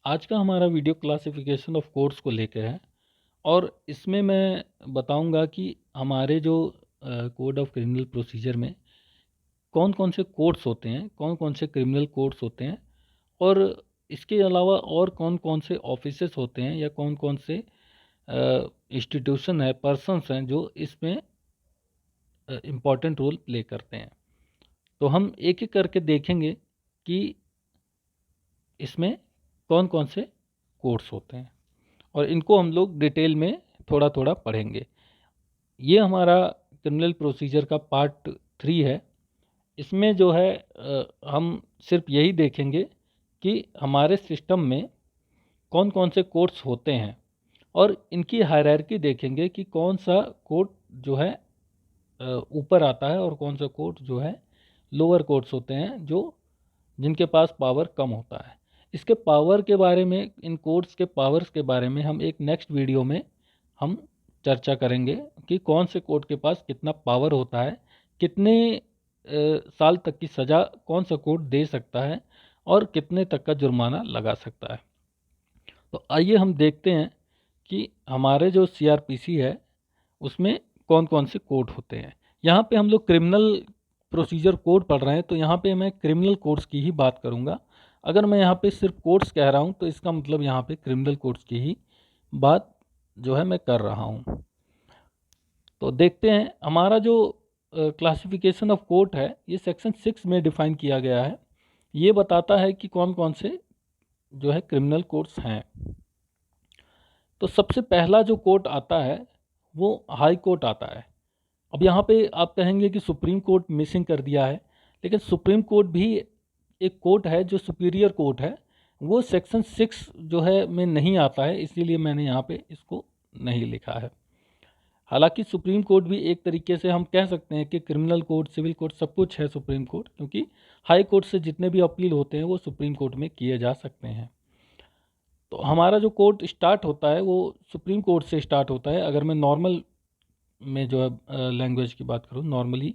आज का हमारा वीडियो क्लासिफिकेशन ऑफ कोर्ट्स को लेकर है और इसमें मैं बताऊंगा कि हमारे जो कोड ऑफ क्रिमिनल प्रोसीजर में कौन कौन से कोर्ट्स होते हैं, कौन कौन से क्रिमिनल कोर्ट्स होते हैं और इसके अलावा और कौन कौन से ऑफिसेस होते हैं या कौन कौन से इंस्टीट्यूशन है, पर्सन्स हैं जो इसमें इम्पॉर्टेंट रोल प्ले करते हैं। तो हम एक एक करके देखेंगे कि इसमें कौन कौन से कोर्स होते हैं और इनको हम लोग डिटेल में थोड़ा थोड़ा पढ़ेंगे। ये हमारा क्रिमिनल प्रोसीजर का पार्ट 3 है। इसमें जो है हम सिर्फ यही देखेंगे कि हमारे सिस्टम में कौन कौन से कोर्ट्स होते हैं और इनकी हायरार्की देखेंगे कि कौन सा कोर्ट जो है ऊपर आता है और कौन सा कोर्ट जो है लोअर कोर्ट्स होते हैं जो जिनके पास पावर कम होता है। इसके पावर के बारे में, इन कोर्ट्स के पावर्स के बारे में हम एक नेक्स्ट वीडियो में हम चर्चा करेंगे कि कौन से कोर्ट के पास कितना पावर होता है, कितने साल तक की सज़ा कौन सा कोर्ट दे सकता है और कितने तक का जुर्माना लगा सकता है। तो आइए हम देखते हैं कि हमारे जो सीआरपीसी है उसमें कौन कौन से कोर्ट होते हैं। यहाँ पे हम लोग क्रिमिनल प्रोसीजर कोड पढ़ रहे हैं तो यहाँ पे मैं क्रिमिनल कोड्स की ही बात करूँगा। अगर मैं यहाँ पे सिर्फ कोड्स कह रहा हूँ तो इसका मतलब यहाँ पे क्रिमिनल कोड्स की ही बात जो है मैं कर रहा हूँ। तो देखते हैं हमारा जो क्लासिफिकेशन ऑफ कोर्ट है ये सेक्शन 6 में डिफाइन किया गया है। ये बताता है कि कौन कौन से जो है क्रिमिनल कोर्ट्स हैं। तो सबसे पहला जो कोर्ट आता है वो हाई कोर्ट आता है। अब यहाँ पे आप कहेंगे कि सुप्रीम कोर्ट मिसिंग कर दिया है, लेकिन सुप्रीम कोर्ट भी एक कोर्ट है जो सुपीरियर कोर्ट है, वो सेक्शन 6 जो है में नहीं आता है, इसीलिए मैंने यहाँ पे इसको नहीं लिखा है। हालांकि सुप्रीम कोर्ट भी एक तरीके से हम कह सकते हैं कि क्रिमिनल कोर्ट, सिविल कोर्ट सब कुछ है सुप्रीम कोर्ट, क्योंकि हाई कोर्ट से जितने भी अपील होते हैं वो सुप्रीम कोर्ट में किए जा सकते हैं। तो हमारा जो कोर्ट स्टार्ट होता है वो सुप्रीम कोर्ट से स्टार्ट होता है। अगर मैं नॉर्मल में जो है लैंग्वेज की बात करूँ नॉर्मली,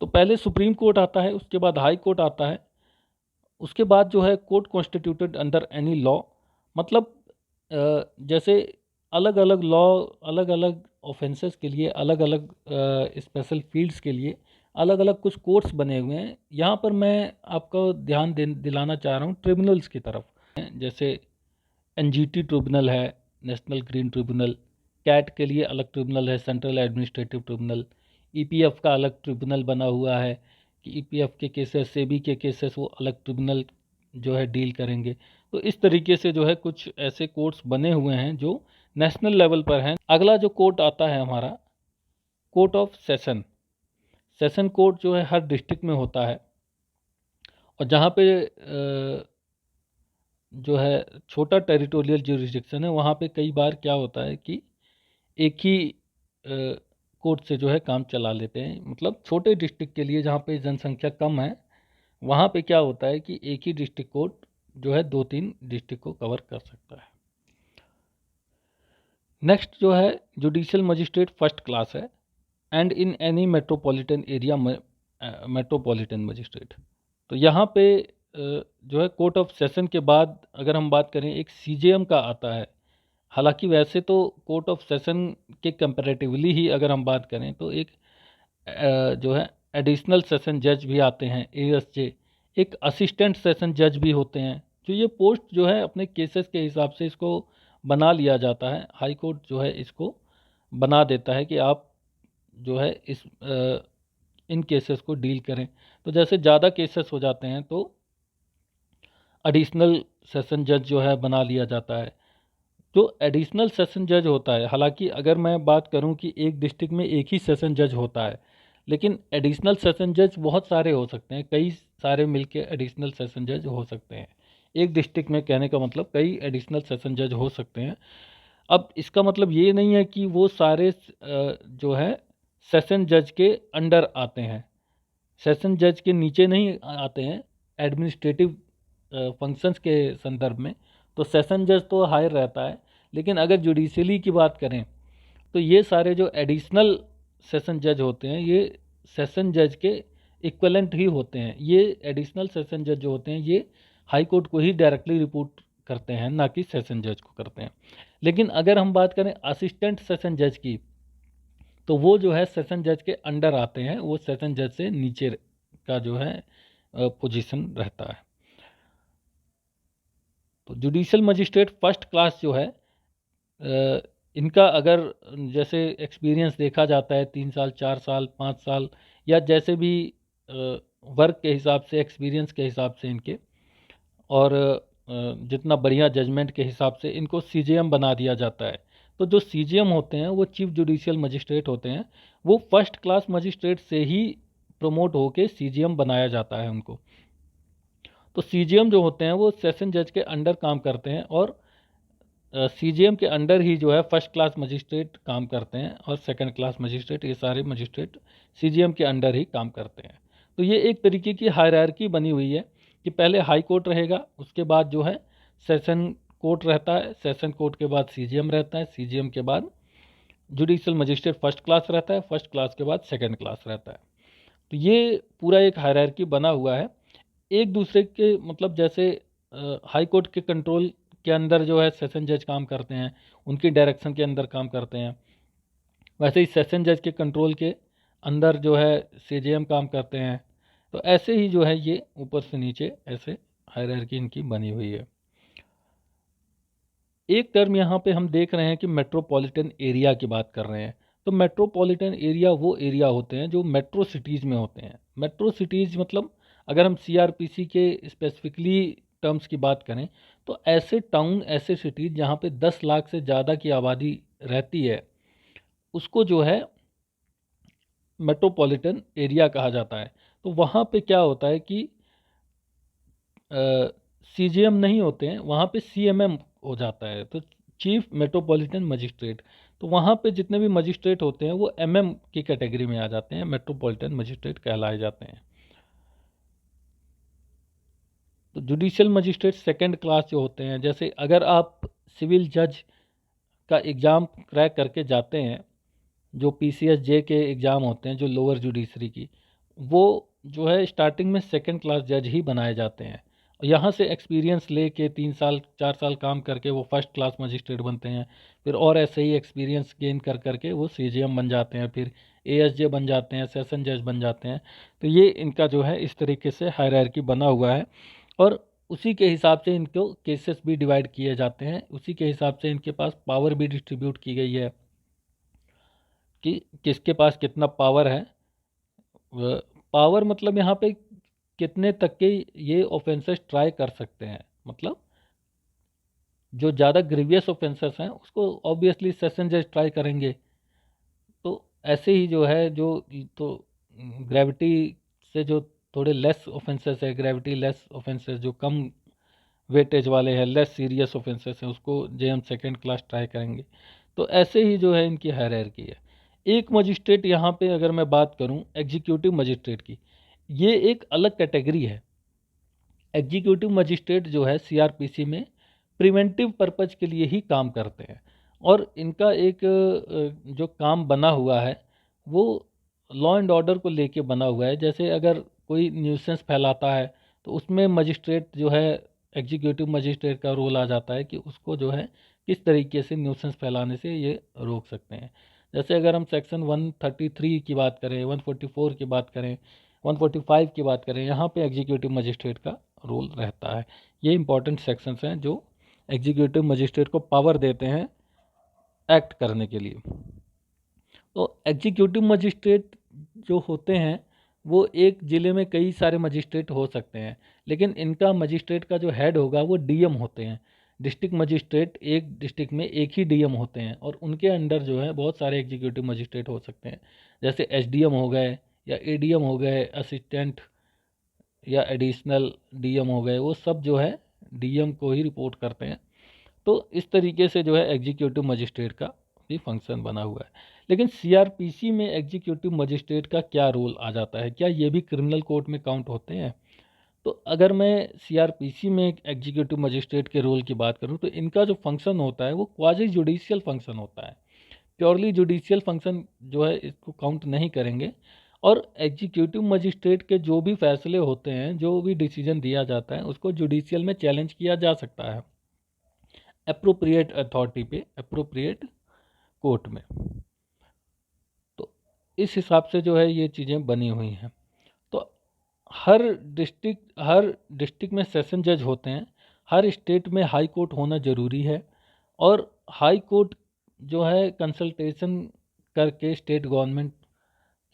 तो पहले सुप्रीम कोर्ट आता है, उसके बाद हाई कोर्ट आता है, उसके बाद जो है court constituted under any law. मतलब जैसे अलग अलग लॉ, अलग अलग ऑफेंसेस के लिए, अलग अलग स्पेशल फील्ड्स के लिए अलग अलग कुछ कोर्ट्स बने हुए हैं। यहाँ पर मैं आपको ध्यान दिलाना चाह रहा हूँ ट्रिब्यूनल्स की तरफ। जैसे एनजीटी ट्रिब्यूनल है, नेशनल ग्रीन ट्रिब्यूनल, कैट के लिए अलग ट्रिब्यूनल है, सेंट्रल एडमिनिस्ट्रेटिव ट्रिब्यूनल, ईपीएफ का अलग ट्रिब्यूनल बना हुआ है कि ईपीएफ के केसेस, सेबी के केसेस वो अलग ट्रिब्यूनल जो है डील करेंगे। तो इस तरीके से जो है कुछ ऐसे कोर्ट्स बने हुए हैं जो नेशनल लेवल पर हैं। अगला जो कोर्ट आता है हमारा court of session. Session court जो है हर डिस्ट्रिक्ट में होता है और जहाँ पे जो है छोटा टेरिटोरियल ज्यूरिसडिक्शन है वहाँ पे कई बार क्या होता है कि एक ही कोर्ट से जो है काम चला लेते हैं। मतलब छोटे डिस्ट्रिक्ट के लिए जहाँ पे जनसंख्या कम है वहाँ पे क्या होता है कि एक ही डिस्ट्रिक्ट कोर्ट जो है 2-3 डिस्ट्रिक्ट को कवर कर सकता है। नेक्स्ट जो है जुडिशियल मजिस्ट्रेट फर्स्ट क्लास है and in any metropolitan area metropolitan magistrate. तो यहाँ पे जो है कोर्ट ऑफ सेशन के बाद अगर हम बात करें एक सीजेएम का आता है। हालांकि वैसे तो कोर्ट ऑफ सेशन के कंपैरेटिवली ही अगर हम बात करें तो एक जो है एडिशनल सेशन जज भी आते हैं, एएसजे, एक असिस्टेंट सेशन जज भी होते हैं। जो ये पोस्ट जो है अपने केसेस के हिसाब से इसको बना लिया जाता है। हाई कोर्ट जो है इसको बना देता है कि आप जो है इस इन केसेस को डील करें। तो जैसे ज़्यादा केसेस हो जाते हैं तो एडिशनल सेशन जज जो है बना लिया जाता है। जो एडिशनल सेशन जज होता है, हालांकि अगर मैं बात करूं कि एक डिस्ट्रिक्ट में एक ही सेशन जज होता है, लेकिन एडिशनल सेशन जज बहुत सारे हो सकते हैं, कई सारे मिलके एडिशनल सेशन जज हो सकते हैं। एक डिस्ट्रिक्ट में कहने का मतलब कई एडिशनल सेशन जज हो सकते हैं। अब इसका मतलब ये नहीं है कि वो सारे जो है सेशन जज के अंडर आते हैं, सेशन जज के नीचे नहीं आते हैं एडमिनिस्ट्रेटिव फंक्शंस के संदर्भ में। तो सेशन जज तो हायर रहता है, लेकिन अगर जुडिशली की बात करें तो ये सारे जो एडिशनल सेशन जज होते हैं ये सेशन जज के इक्वलेंट ही होते हैं। ये एडिशनल सेशन जज जो होते हैं ये हाई कोर्ट को ही डायरेक्टली रिपोर्ट करते हैं, ना कि सेशन जज को करते हैं। लेकिन अगर हम बात करें असिस्टेंट सेशन जज की, तो वो जो है सेशन जज के अंडर आते हैं, वो सेशन जज से नीचे का जो है पोजीशन रहता है। तो जुडिशियल मजिस्ट्रेट फर्स्ट क्लास जो है, इनका अगर जैसे एक्सपीरियंस देखा जाता है 3 साल, 4 साल, 5 साल, या जैसे भी वर्क के हिसाब से, एक्सपीरियंस के हिसाब से इनके, और जितना बढ़िया जजमेंट के हिसाब से इनको सीजेएम बना दिया जाता है। तो जो सीजेएम होते हैं वो चीफ जुडिशियल मजिस्ट्रेट होते हैं, वो फर्स्ट क्लास मजिस्ट्रेट से ही प्रमोट होके सीजेएम बनाया जाता है उनको। तो सीजेएम जो होते हैं वो सेशन जज के अंडर काम करते हैं, और सीजेएम के अंडर ही जो है फर्स्ट क्लास मजिस्ट्रेट काम करते हैं, और सेकंड क्लास मजिस्ट्रेट, ये सारे मजिस्ट्रेट सीजेएम के अंडर ही काम करते हैं। तो ये एक तरीके की हायरार्की बनी हुई है कि पहले हाई कोर्ट रहेगा, उसके बाद जो है सेशन कोर्ट रहता है, सेशन कोर्ट के बाद सीजेएम रहता है, सीजेएम के बाद जुडिशियल मजिस्ट्रेट फर्स्ट क्लास रहता है, फर्स्ट क्लास के बाद सेकंड क्लास रहता है। तो ये पूरा एक हायरार्की बना हुआ है। एक दूसरे के मतलब जैसे हाई कोर्ट के कंट्रोल के अंदर जो है सेशन जज काम करते हैं, उनकी डायरेक्शन के अंदर काम करते हैं, वैसे ही सेशन जज के कंट्रोल के अंदर जो है सीजेएम काम करते हैं। तो ऐसे ही जो है ये ऊपर से नीचे ऐसे हायरार्की इनकी बनी हुई है। एक टर्म यहाँ पे हम देख रहे हैं कि मेट्रोपॉलिटन एरिया की बात कर रहे हैं। तो मेट्रोपॉलिटन एरिया वो एरिया होते हैं जो मेट्रो सिटीज़ में होते हैं। मेट्रो सिटीज़ मतलब अगर हम सीआरपीसी के स्पेसिफिकली टर्म्स की बात करें, तो ऐसे टाउन, ऐसे सिटीज़ जहाँ पे 10 लाख से ज़्यादा की आबादी रहती है, उसको जो है मेट्रोपॉलिटन एरिया कहा जाता है। तो वहाँ पे क्या होता है कि सीजीएम नहीं होते हैं, वहाँ पे सीएमएम हो जाता है, तो चीफ मेट्रोपॉलिटन मजिस्ट्रेट। तो वहाँ पे जितने भी मजिस्ट्रेट होते हैं वो एमएम की कैटेगरी में आ जाते हैं, मेट्रोपॉलिटन मजिस्ट्रेट कहलाए जाते हैं। तो जुडिशियल मजिस्ट्रेट सेकंड क्लास जो होते हैं, जैसे अगर आप सिविल जज का एग्ज़ाम क्रैक करके जाते हैं, जो पीसीएस जे के एग्ज़ाम होते हैं जो लोअर जुडिशरी की, वो जो है स्टार्टिंग में सेकंड क्लास जज ही बनाए जाते हैं। यहाँ से एक्सपीरियंस लेके 3 साल 4 साल काम करके वो फर्स्ट क्लास मजिस्ट्रेट बनते हैं, फिर और ऐसे ही एक्सपीरियंस गेन कर करके वो सीजेएम बन जाते हैं, फिर एएसजे बन जाते हैं, सेशन जज बन जाते हैं। तो ये इनका जो है इस तरीके से हायरार्की बना हुआ है, और उसी के हिसाब से इनको केसेस भी डिवाइड किए जाते हैं, उसी के हिसाब से इनके पास पावर भी डिस्ट्रीब्यूट की गई है कि किसके पास कितना पावर है। पावर मतलब यहाँ पे कितने तक के ये ऑफेंसेस ट्राई कर सकते हैं, मतलब जो ज़्यादा ग्रीवियस ऑफेंसेस हैं उसको ऑब्वियसली सेशन जज ट्राई करेंगे। तो ऐसे ही जो है जो तो ग्रेविटी से जो थोड़े लेस ऑफेंसेस है, ग्रेविटी लेस ऑफेंसेस जो कम वेटेज वाले हैं, लेस सीरियस ऑफेंसेस हैं, उसको जे हम सेकेंड क्लास ट्राई करेंगे। तो ऐसे ही जो है इनकी हायरार्की है। एक मजिस्ट्रेट यहाँ पे अगर मैं बात करूँ एग्जीक्यूटिव मजिस्ट्रेट की, ये एक अलग कैटेगरी है। एग्जीक्यूटिव मजिस्ट्रेट जो है सीआरपीसी में प्रिवेंटिव पर्पज के लिए ही काम करते हैं, और इनका एक जो काम बना हुआ है वो लॉ एंड ऑर्डर को लेके बना हुआ है। जैसे अगर कोई न्यूसेंस फैलाता है तो उसमें मजिस्ट्रेट जो है, एग्जीक्यूटिव मजिस्ट्रेट का रोल आ जाता है कि उसको जो है किस तरीके से न्यूसेंस फैलाने से ये रोक सकते हैं। जैसे अगर हम सेक्शन 133 की बात करें, 144 की बात करें, 145 की बात करें, यहाँ पे एग्जीक्यूटिव मजिस्ट्रेट का रोल रहता है। ये इंपॉर्टेंट सेक्शंस हैं जो एग्जीक्यूटिव मजिस्ट्रेट को पावर देते हैं एक्ट करने के लिए। तो एग्जीक्यूटिव मजिस्ट्रेट जो होते हैं वो एक ज़िले में कई सारे मजिस्ट्रेट हो सकते हैं, लेकिन इनका मजिस्ट्रेट का जो हेड होगा वो डीएम होते हैं। डिस्ट्रिक्ट मजिस्ट्रेट एक डिस्ट्रिक्ट में एक ही डीएम होते हैं, और उनके अंडर जो है बहुत सारे एग्जीक्यूटिव मजिस्ट्रेट हो सकते हैं, जैसे एसडीएम हो गए या एडीएम हो गए, असिस्टेंट या एडिशनल डीएम हो गए, वो सब जो है डीएम को ही रिपोर्ट करते हैं। तो इस तरीके से जो है एग्जीक्यूटिव मजिस्ट्रेट का भी फंक्शन बना हुआ है। लेकिन सीआरपीसी में एग्जीक्यूटिव मजिस्ट्रेट का क्या रोल आ जाता है, क्या ये भी क्रिमिनल कोर्ट में काउंट होते हैं? तो अगर मैं सीआरपीसी में एग्जीक्यूटिव मजिस्ट्रेट के रोल की बात करूं, तो इनका जो फंक्शन होता है वो क्वाजी जुडिशियल फंक्शन होता है। प्योरली जुडिशियल फंक्शन जो है इसको काउंट नहीं करेंगे, और एग्जीक्यूटिव मजिस्ट्रेट के जो भी फैसले होते हैं, जो भी डिसीजन दिया जाता है, उसको जुडिशियल में चैलेंज किया जा सकता है। एप्रोप्रिएट अथॉरिटी पे, एप्रोप्रिएट कोर्ट में। तो इस हिसाब से जो है ये चीज़ें बनी हुई हैं। तो हर डिस्ट्रिक्ट में सेशन जज होते हैं, हर स्टेट में हाई कोर्ट होना ज़रूरी है। और हाई कोर्ट जो है कंसल्टेशन करके स्टेट गवर्नमेंट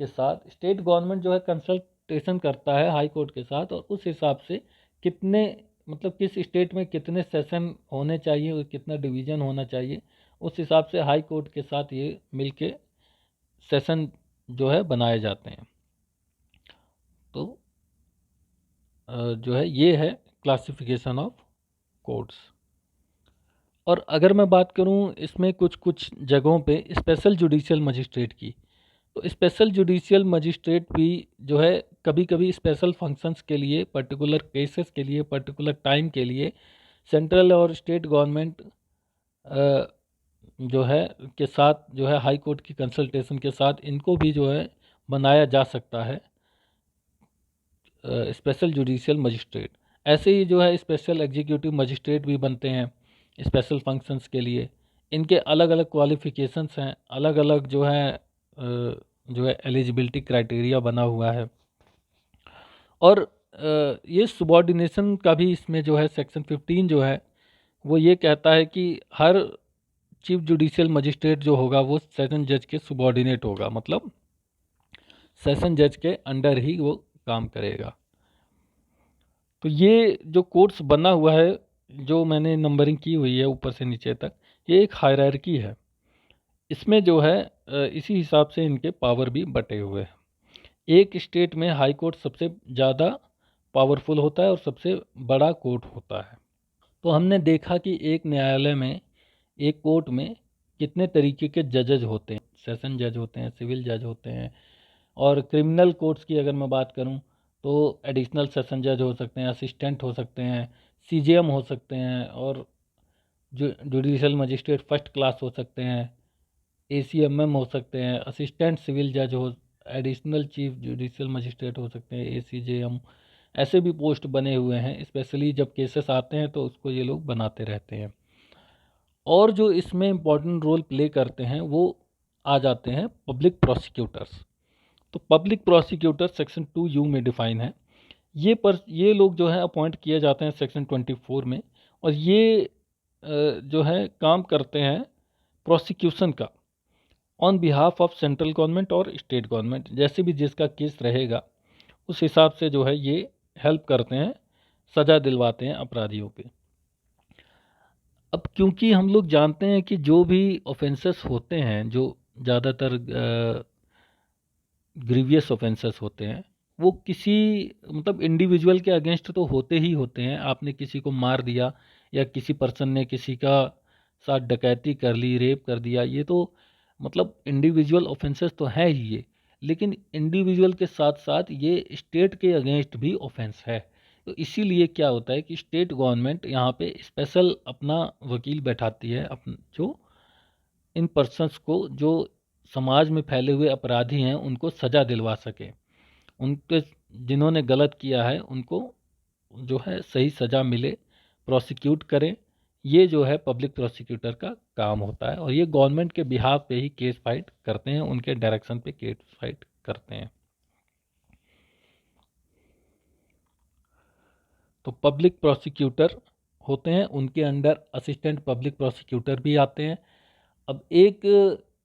के साथ, स्टेट गवर्नमेंट जो है कंसल्टेशन करता है हाई कोर्ट के साथ, और उस हिसाब से कितने, मतलब किस स्टेट में कितने सेशन होने चाहिए और कितना डिवीज़न होना चाहिए, उस हिसाब से हाई कोर्ट के साथ ये मिलके सेशन जो है बनाए जाते हैं। तो जो है ये है क्लासिफिकेशन ऑफ कोर्ट्स। और अगर मैं बात करूं इसमें कुछ कुछ जगहों पे स्पेशल जुडिशियल मजिस्ट्रेट की, तो स्पेशल जुडिशियल मजिस्ट्रेट भी जो है कभी कभी स्पेशल फंक्शंस के लिए, पर्टिकुलर केसेस के लिए, पर्टिकुलर टाइम के लिए सेंट्रल और स्टेट गवर्नमेंट जो है के साथ, जो है हाई कोर्ट की कंसल्टेशन के साथ इनको भी जो है बनाया जा सकता है स्पेशल जुडिशियल मजिस्ट्रेट। ऐसे ही जो है स्पेशल एग्जीक्यूटिव मजिस्ट्रेट भी बनते हैं स्पेशल फंक्शंस के लिए। इनके अलग अलग क्वालिफिकेशंस हैं, अलग अलग जो है एलिजिबिलिटी क्राइटेरिया बना हुआ है। और ये सुबॉर्डिनेशन का भी इसमें जो है सेक्शन 15 जो है वो ये कहता है कि हर चीफ जुडिशियल मजिस्ट्रेट जो होगा वो सेशन जज के सुबॉर्डिनेट होगा, मतलब सेशन जज के अंडर ही वो काम करेगा। तो ये जो कोर्स बना हुआ है, जो मैंने नंबरिंग की हुई है ऊपर से नीचे तक, ये एक हायरार्की है। इसमें जो है इसी हिसाब से इनके पावर भी बटे हुए हैं। एक स्टेट में हाई कोर्ट सबसे ज़्यादा पावरफुल होता है और सबसे बड़ा कोर्ट होता है। तो हमने देखा कि एक न्यायालय में, एक कोर्ट में कितने तरीके के जजेज होते हैं। सेशन जज होते हैं, सिविल जज होते हैं, और क्रिमिनल कोर्ट्स की अगर मैं बात करूं तो एडिशनल सेशन जज हो सकते हैं, असिस्टेंट हो सकते हैं, सीजेएम हो सकते हैं, और जो जुडिशियल मजिस्ट्रेट फर्स्ट क्लास हो सकते हैं, एसीएमएम हो सकते हैं, असिस्टेंट सिविल जज हो, एडिशनल चीफ जुडिशियल मजिस्ट्रेट हो सकते हैं, एसीजेएम। ऐसे भी पोस्ट बने हुए हैं, स्पेशली जब केसेस आते हैं तो उसको ये लोग बनाते रहते हैं। और जो इसमें इम्पोर्टेंट रोल प्ले करते हैं वो आ जाते हैं पब्लिक प्रोसिक्यूटर्स। तो पब्लिक प्रोसिक्यूटर सेक्शन 2U में डिफाइन है। ये लोग जो है अपॉइंट किए जाते हैं सेक्शन 24 में, और ये जो है काम करते हैं प्रोसिक्यूशन का on behalf of central government और स्टेट गवर्नमेंट। जैसे भी जिसका केस रहेगा उस हिसाब से जो है ये हेल्प करते हैं, सज़ा दिलवाते हैं अपराधियों पे। अब क्योंकि हम लोग जानते हैं कि जो भी ऑफेंसेस होते हैं, जो ज़्यादातर ग्रीवियस ऑफेंसेस होते हैं, वो किसी, मतलब इंडिविजुअल के अगेंस्ट तो होते ही होते हैं। आपने किसी को मार दिया, या किसी पर्सन ने किसी का साथ डकैती कर ली, रेप कर दिया, ये तो मतलब इंडिविजुअल ऑफेंसेस तो है ही ये। लेकिन इंडिविजुअल के साथ साथ ये स्टेट के अगेंस्ट भी ऑफेंस है। तो इसीलिए क्या होता है कि स्टेट गवर्नमेंट यहाँ पे स्पेशल अपना वकील बैठाती है, जो इन पर्सन्स को, जो समाज में फैले हुए अपराधी हैं, उनको सज़ा दिलवा सके, उनके जिन्होंने गलत किया है उनको जो है सही सज़ा मिले, प्रोसिक्यूट करें। ये जो है पब्लिक प्रोसिक्यूटर का काम होता है, और ये गवर्नमेंट के बिहाफ पे ही केस फाइट करते हैं, उनके डायरेक्शन पे केस फाइट करते हैं। तो पब्लिक प्रोसिक्यूटर होते हैं, उनके अंडर असिस्टेंट पब्लिक प्रोसिक्यूटर भी आते हैं। अब एक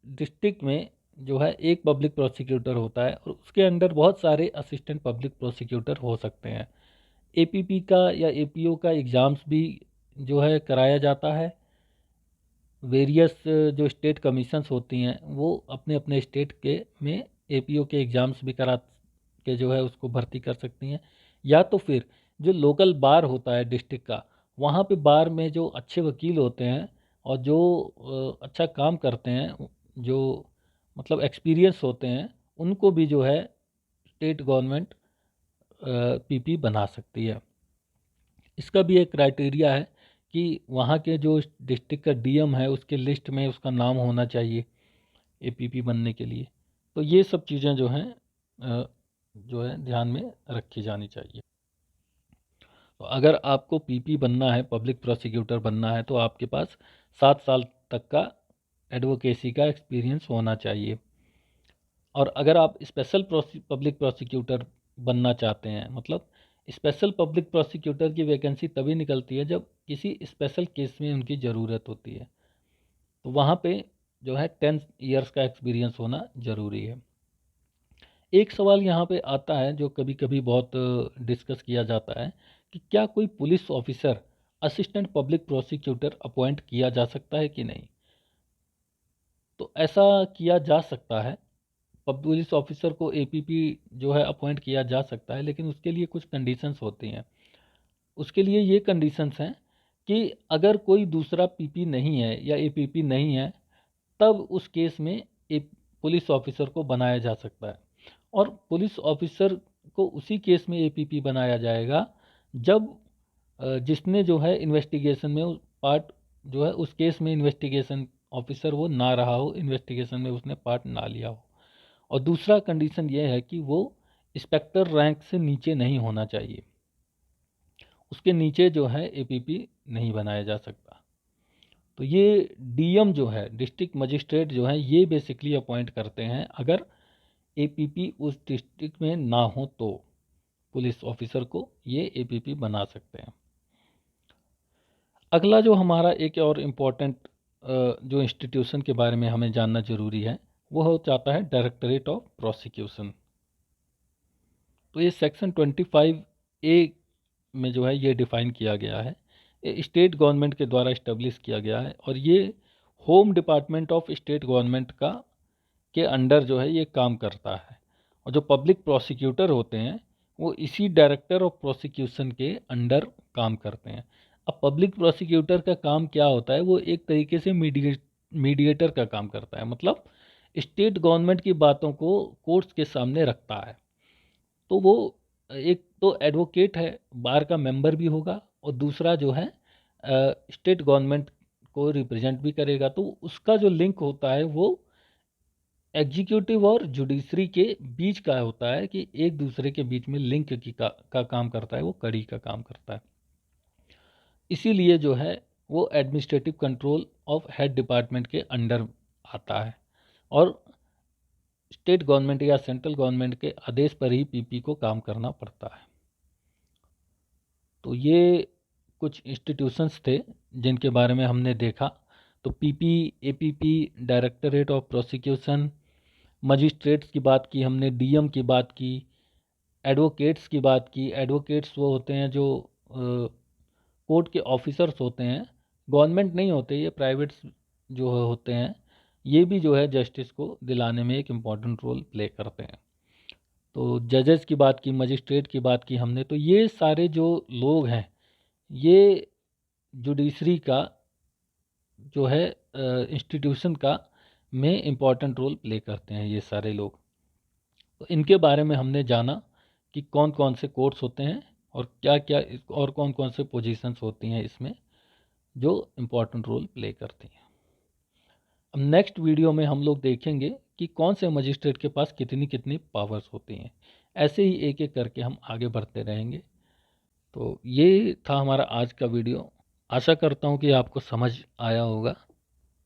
डिस्ट्रिक्ट में जो है एक पब्लिक प्रोसिक्यूटर होता है, और उसके अंडर बहुत सारे असिस्टेंट पब्लिक प्रोसिक्यूटर हो सकते हैं। एपीपी का या एपीओ का एग्ज़ाम्स भी जो है कराया जाता है। वेरियस जो स्टेट कमीशंस होती हैं वो अपने अपने स्टेट के में एपीओ के एग्ज़ाम्स भी करा के जो है उसको भर्ती कर सकती हैं। या तो फिर जो लोकल बार होता है डिस्ट्रिक्ट का, वहाँ पे बार में जो अच्छे वकील होते हैं और जो अच्छा काम करते हैं, जो मतलब एक्सपीरियंस होते हैं, उनको भी जो है स्टेट गवर्नमेंट पीपी बना सकती है। इसका भी एक क्राइटेरिया है कि वहाँ के जो डिस्ट्रिक्ट का डीएम है उसके लिस्ट में उसका नाम होना चाहिए एपीपी बनने के लिए। तो ये सब चीज़ें जो हैं जो है ध्यान में रखी जानी चाहिए। तो अगर आपको पीपी बनना है, पब्लिक प्रोसिक्यूटर बनना है, तो आपके पास 7 साल तक का एडवोकेसी का एक्सपीरियंस होना चाहिए। और अगर आप स्पेशल पब्लिक प्रोसिक्यूटर बनना चाहते हैं, मतलब स्पेशल पब्लिक प्रोसिक्यूटर की वैकेंसी तभी निकलती है जब किसी स्पेशल केस में उनकी ज़रूरत होती है, तो वहाँ पे जो है 10 इयर्स का एक्सपीरियंस होना ज़रूरी है। एक सवाल यहाँ पे आता है जो कभी कभी बहुत डिस्कस किया जाता है कि क्या कोई police officer assistant public prosecutor appoint किया जा सकता है कि नहीं। तो ऐसा किया जा सकता है, पुलिस ऑफिसर को एपीपी जो है अपॉइंट किया जा सकता है, लेकिन उसके लिए कुछ कंडीशंस होती हैं। उसके लिए ये कंडीशंस हैं कि अगर कोई दूसरा पीपी नहीं है या एपीपी नहीं है, तब उस केस में एक पुलिस ऑफिसर को बनाया जा सकता है। और पुलिस ऑफिसर को उसी केस में एपीपी बनाया जाएगा जब जिसने जो है इन्वेस्टिगेशन में पार्ट जो है उस केस में इन्वेस्टिगेशन ऑफिसर वो ना रहा हो, इन्वेस्टिगेशन में उसने पार्ट ना लिया हो। और दूसरा कंडीशन ये है कि वो इंस्पेक्टर रैंक से नीचे नहीं होना चाहिए, उसके नीचे जो है एपीपी नहीं बनाया जा सकता। तो ये डीएम जो है, डिस्ट्रिक्ट मजिस्ट्रेट जो है, ये बेसिकली अपॉइंट करते हैं अगर एपीपी उस डिस्ट्रिक्ट में ना हो तो पुलिस ऑफिसर को ये एपीपी बना सकते हैं। अगला जो हमारा एक और इम्पोर्टेंट जो इंस्टीट्यूशन के बारे में हमें जानना जरूरी है वो हो जाता है डायरेक्टरेट ऑफ प्रोसिक्यूशन। तो ये सेक्शन 25A में जो है ये डिफाइन किया गया है, ये स्टेट गवर्नमेंट के द्वारा इस्टेब्लिश किया गया है और ये home department of state government का के अंडर जो है ये काम करता है। और जो पब्लिक प्रोसिक्यूटर होते हैं वो इसी डायरेक्टर ऑफ प्रोसिक्यूशन के अंडर काम करते हैं। अब पब्लिक प्रोसिक्यूटर का काम क्या होता है, वो एक तरीके से मीडिएटर का काम करता है, मतलब स्टेट गवर्नमेंट की बातों को कोर्ट्स के सामने रखता है। तो वो एक तो एडवोकेट है, बार का मेंबर भी होगा, और दूसरा जो है स्टेट गवर्नमेंट को रिप्रेजेंट भी करेगा। तो उसका जो लिंक होता है वो एग्जीक्यूटिव और जुडिशरी के बीच का होता है, कि एक दूसरे के बीच में लिंक का काम करता है, वो कड़ी का काम करता है। इसीलिए जो है वो administrative control of head department के अंडर आता है और स्टेट गवर्नमेंट या सेंट्रल गवर्नमेंट के आदेश पर ही पीपी को काम करना पड़ता है। तो ये कुछ इंस्टीट्यूशंस थे जिनके बारे में हमने देखा। तो PP, APP, directorate of prosecution, magistrates की बात की हमने, डीएम की बात की, एडवोकेट्स की बात की। एडवोकेट्स वो होते हैं जो कोर्ट के ऑफिसर्स होते हैं, गवर्नमेंट नहीं होते, ये प्राइवेट्स जो होते हैं, ये भी जो है जस्टिस को दिलाने में एक इम्पॉर्टेंट रोल प्ले करते हैं। तो जजेस की बात की, मजिस्ट्रेट की बात की हमने, तो ये सारे जो लोग हैं ये जुडिशरी का जो है इंस्टीट्यूशन का में इम्पॉर्टेंट रोल प्ले करते हैं ये सारे लोग। तो इनके बारे में हमने जाना कि कौन कौन से कोर्ट्स होते हैं और क्या क्या और कौन कौन से पोजीशंस होती हैं इसमें जो इम्पोर्टेंट रोल प्ले करती हैं। अब नेक्स्ट वीडियो में हम लोग देखेंगे कि कौन से मजिस्ट्रेट के पास कितनी कितनी पावर्स होती हैं। ऐसे ही एक एक करके हम आगे बढ़ते रहेंगे। तो ये था हमारा आज का वीडियो। आशा करता हूँ कि आपको समझ आया होगा,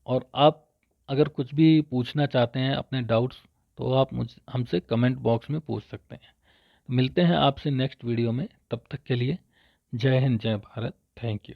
और आप अगर कुछ भी पूछना चाहते हैं अपने डाउट्स, तो आप मुझ हमसे कमेंट बॉक्स में पूछ सकते हैं। मिलते हैं आपसे नेक्स्ट वीडियो में, तब तक के लिए जय हिंद, जय भारत, थैंक यू।